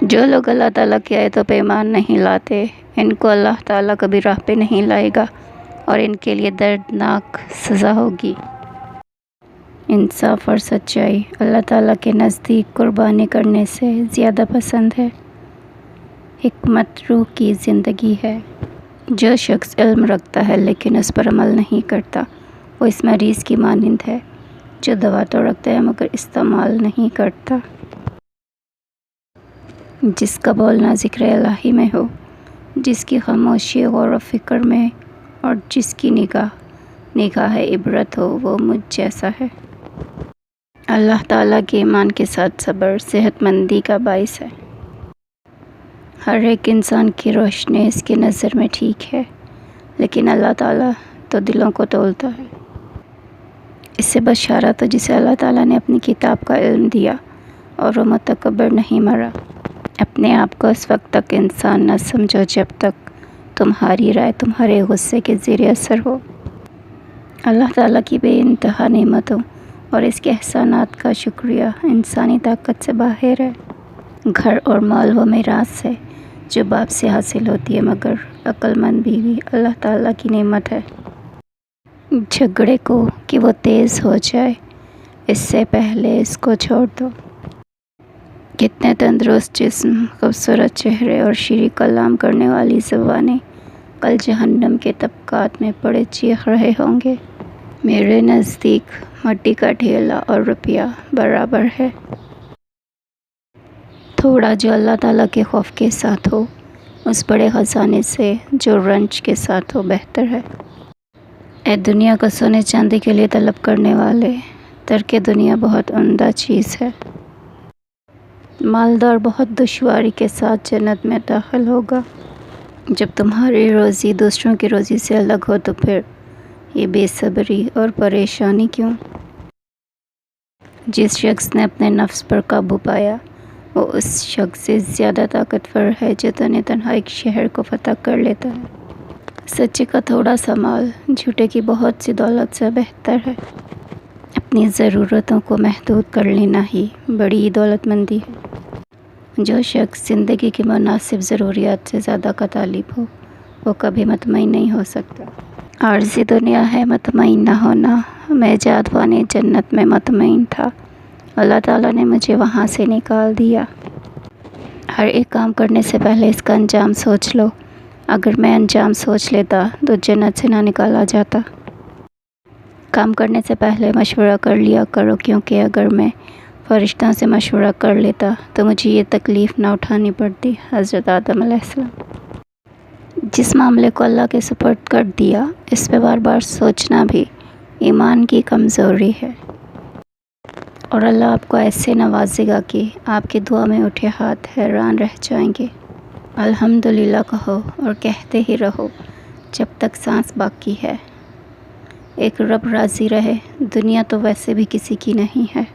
جو لوگ اللہ تعالیٰ کی آیتوں پہ ایمان نہیں لاتے، ان کو اللہ تعالیٰ کبھی راہ پہ نہیں لائے گا اور ان کے لیے دردناک سزا ہوگی۔ انصاف اور سچائی اللہ تعالیٰ کے نزدیک قربانی کرنے سے زیادہ پسند ہے۔ حکمت روح کی زندگی ہے۔ جو شخص علم رکھتا ہے لیکن اس پر عمل نہیں کرتا، وہ اس مریض کی مانند ہے جو دوا تو رکھتا ہے مگر استعمال نہیں کرتا۔ جس کا بولنا ذکر الہی میں ہو، جس کی خاموشی غور و فکر میں، اور جس کی نگاہ عبرت ہو، وہ مجھ جیسا ہے۔ اللہ تعالیٰ کے ایمان کے ساتھ صبر صحت مندی کا باعث ہے۔ ہر ایک انسان کی روشنی اس کی نظر میں ٹھیک ہے، لیکن اللہ تعالیٰ تو دلوں کو تولتا ہے۔ اس سے بشارت ہو جسے اللہ تعالیٰ نے اپنی کتاب کا علم دیا اور وہ متکبر نہیں مرا۔ اپنے آپ کو اس وقت تک انسان نہ سمجھو جب تک تمہاری رائے تمہارے غصے کے زیر اثر ہو۔ اللہ تعالیٰ کی بے انتہا نعمتوں اور اس کے احسانات کا شکریہ انسانی طاقت سے باہر ہے۔ گھر اور مال وہ میراث ہے جو باپ سے حاصل ہوتی ہے، مگر عقل مند بیوی اللہ تعالیٰ کی نعمت ہے۔ جھگڑے کو کہ وہ تیز ہو جائے اس سے پہلے اس کو چھوڑ دو۔ کتنے تندرست جسم، خوبصورت چہرے اور شیریں کلام کرنے والی زبانیں کل جہنم کے طبقات میں پڑے چیخ رہے ہوں گے۔ میرے نزدیک مٹی کا ڈھیلا اور روپیہ برابر ہے۔ تھوڑا جو اللہ تعالیٰ کے خوف کے ساتھ ہو، اس بڑے خزانے سے جو رنج کے ساتھ ہو بہتر ہے۔ اے دنیا کو سونے چاندی کے لیے طلب کرنے والے، ترک دنیا بہت عمدہ چیز ہے۔ مالدار بہت دشواری کے ساتھ جنت میں داخل ہوگا۔ جب تمہاری روزی دوسروں کی روزی سے الگ ہو تو پھر یہ بے صبری اور پریشانی کیوں؟ جس شخص نے اپنے نفس پر قابو پایا، وہ اس شخص سے زیادہ طاقتور ہے جو تنہا ایک شہر کو فتح کر لیتا ہے۔ سچے کا تھوڑا سا مال جھوٹے کی بہت سی دولت سے بہتر ہے۔ اپنی ضرورتوں کو محدود کر لینا ہی بڑی دولت مندی ہے۔ جو شخص زندگی کی مناسب ضروریات سے زیادہ کا طالب ہو، وہ کبھی مطمئن نہیں ہو سکتا۔ عارضی دنیا ہے مطمئن نہ ہونا۔ میں جادوان جنت میں مطمئن تھا، اللہ تعالیٰ نے مجھے وہاں سے نکال دیا۔ ہر ایک کام کرنے سے پہلے اس کا انجام سوچ لو۔ اگر میں انجام سوچ لیتا تو جنت سے نہ نکالا جاتا۔ کام کرنے سے پہلے مشورہ کر لیا کرو، کیونکہ اگر میں فرشتوں سے مشورہ کر لیتا تو مجھے یہ تکلیف نہ اٹھانی پڑتی۔ حضرت آدم علیہ السلام۔ جس معاملے کو اللہ کے سپرد کر دیا، اس پہ بار بار سوچنا بھی ایمان کی کمزوری ہے، اور اللہ آپ کو ایسے نوازے گا کہ آپ کی دعا میں اٹھے ہاتھ حیران رہ جائیں گے۔ الحمدللہ کہو اور کہتے ہی رہو جب تک سانس باقی ہے۔ ایک رب راضی رہے، دنیا تو ویسے بھی کسی کی نہیں ہے۔